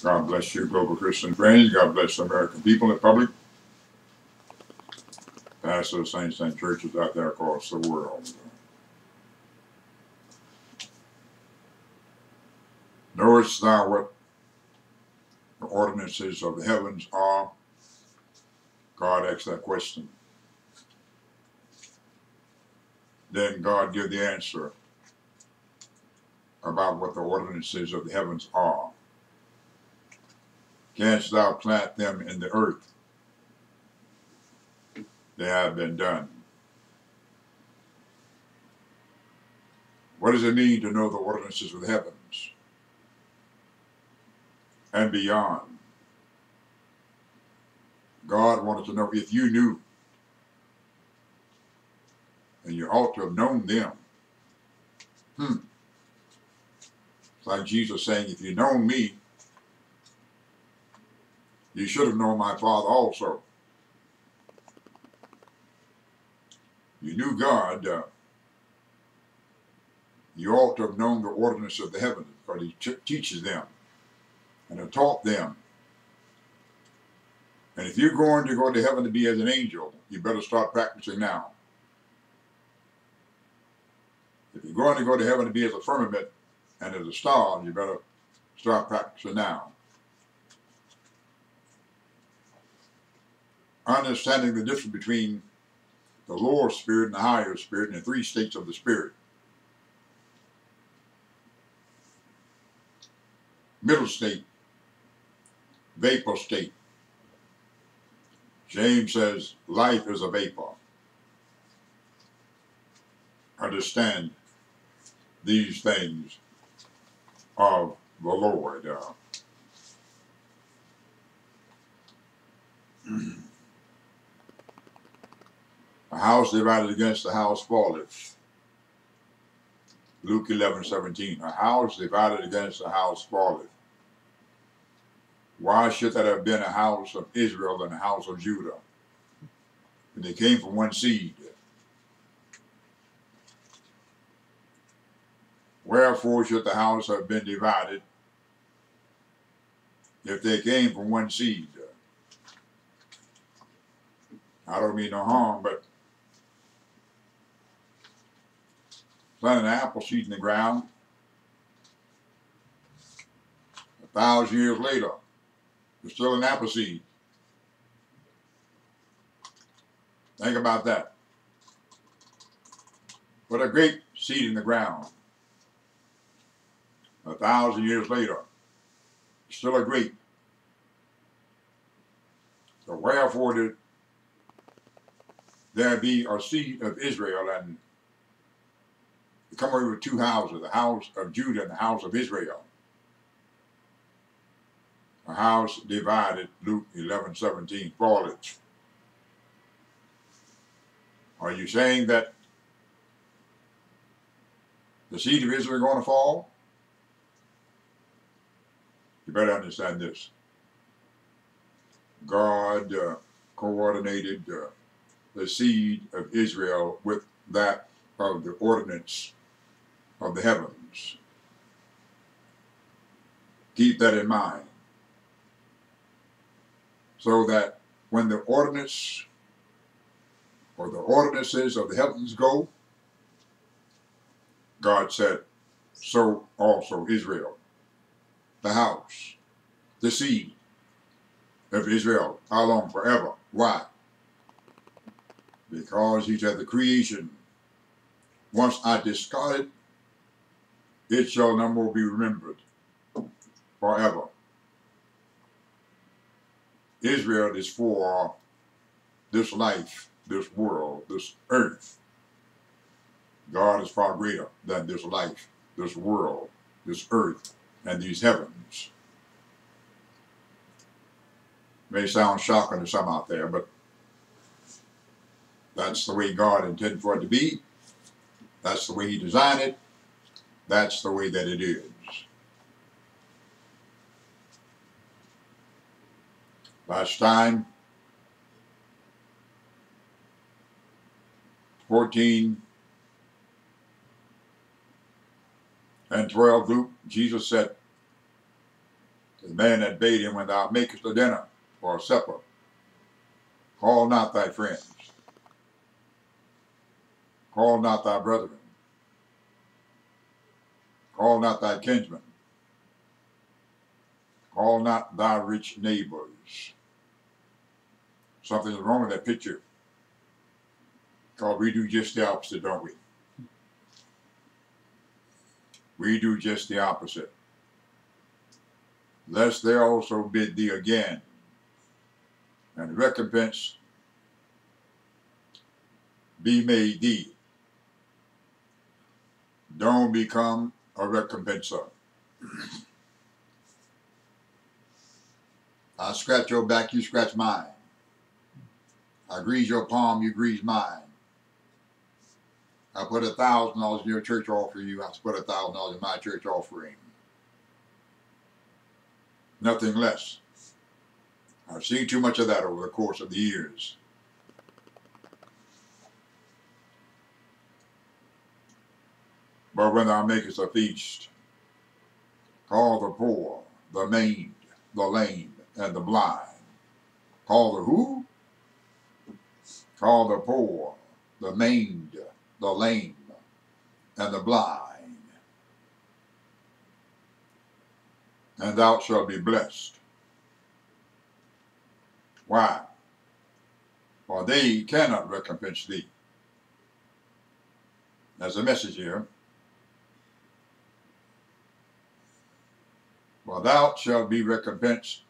God bless you, global Christian friends. God bless the American people in public. Pastors, saints, and churches out there across the world. Knowest thou what the ordinances of the heavens are? God asked that question. Then God gave the answer about what the ordinances of the heavens are. Canst thou plant them in the earth? They have been done. What does it mean to know the ordinances of the heavens and beyond? God wanted to know if you knew, and you ought to have known them. It's like Jesus saying, if you know me, you should have known my Father also. You knew God, you ought to have known the ordinance of the heavens, because he teaches them and have taught them. And if you're going to go to heaven to be as an angel, you better start practicing now. If you're going to go to heaven to be as a firmament and as a star, you better start practicing now. Understanding the difference between the lower spirit and the higher spirit and the three states of the spirit. Middle state, vapor state. James says life is a vapor. Understand these things of the Lord. A house divided against a house falleth. Luke 11:17. A house divided against a house falleth. Why should that have been a house of Israel and a house of Judah? When they came from one seed. Wherefore should the house have been divided if they came from one seed? I don't mean no harm, but planting an apple seed in the ground, 1,000 years later, it's still an apple seed. Think about that. Put a grape seed in the ground, 1,000 years later, it's still a grape. So wherefore did there be a seed of Israel and come over two houses, the house of Judah and the house of Israel? A house divided, Luke 11:17, falleth. Are you saying that the seed of Israel is going to fall? You better understand this. God coordinated the seed of Israel with that of the ordinance of the heavens. Keep that in mind. So that when the ordinance or the ordinances of the heavens go, God said, so also Israel, the house, the seed of Israel. How long? Forever. Why? Because he said the creation, once I discard it, it shall no more be remembered forever. Israel is for this life, this world, this earth. God is far greater than this life, this world, this earth, and these heavens. May sound shocking to some out there, but that's the way God intended for it to be. That's the way he designed it. That's the way that it is. Last time, 14 and 12, Luke, Jesus said, The man that bade him, when thou makest a dinner or a supper, call not thy friends, call not thy brethren, call not thy kinsmen, call not thy rich neighbors. Something is wrong with that picture, because we do just the opposite, don't we? We do just the opposite. Lest they also bid thee again, and recompense be made thee. Don't become a recompenser. I scratch your back, you scratch mine. I grease your palm, you grease mine. I put $1,000 in your church offering, you have to put $1,000 in my church offering. Nothing less. I've seen too much of that over the course of the years. But when thou makest a feast, call the poor, the maimed, the lame, and the blind. Call the who? Call the poor, the maimed, the lame, and the blind. And thou shalt be blessed. Why? For they cannot recompense thee. There's a message here. For thou shalt be recompensed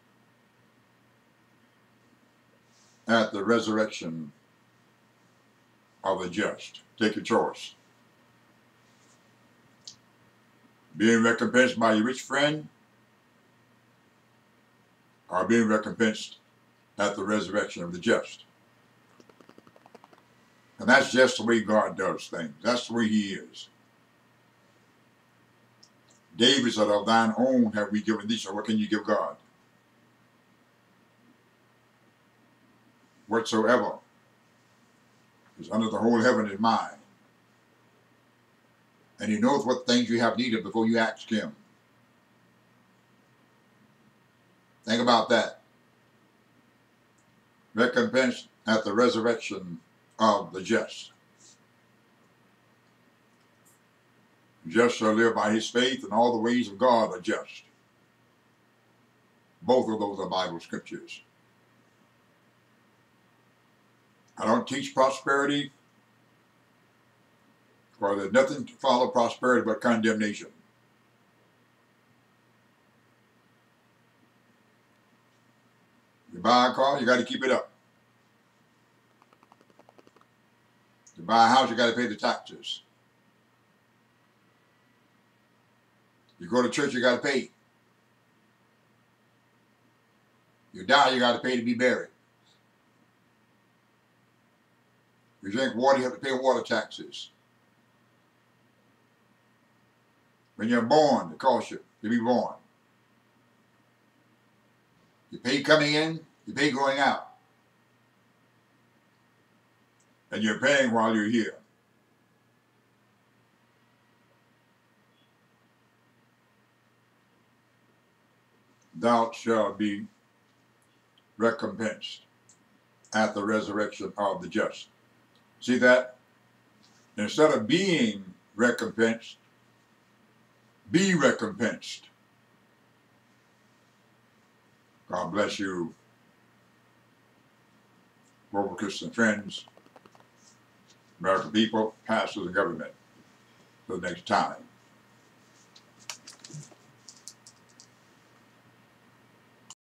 at the resurrection of the just. Take your choice. Being recompensed by your rich friend, or being recompensed at the resurrection of the just. And that's just the way God does things. That's the way he is. David said, of thine own have we given thee, so what can you give God? Whatsoever is under the whole heaven is mine. And he knows what things you have need of before you ask him. Think about that. Recompense at the resurrection of the just. Just shall live by his faith, and all the ways of God are just. Both of those are Bible scriptures. I don't teach prosperity, for there's nothing to follow prosperity but condemnation. You buy a car, you got to keep it up. You buy a house, you got to pay the taxes. You go to church, you got to pay. You die, you got to pay to be buried. You drink water, you have to pay water taxes. When you're born, it costs you to be born. You pay coming in, you pay going out. And you're paying while you're here. Thou shalt be recompensed at the resurrection of the just. See that? Instead of being recompensed, be recompensed. God bless you, global Christian friends, American people, pastors, and government. Till next time.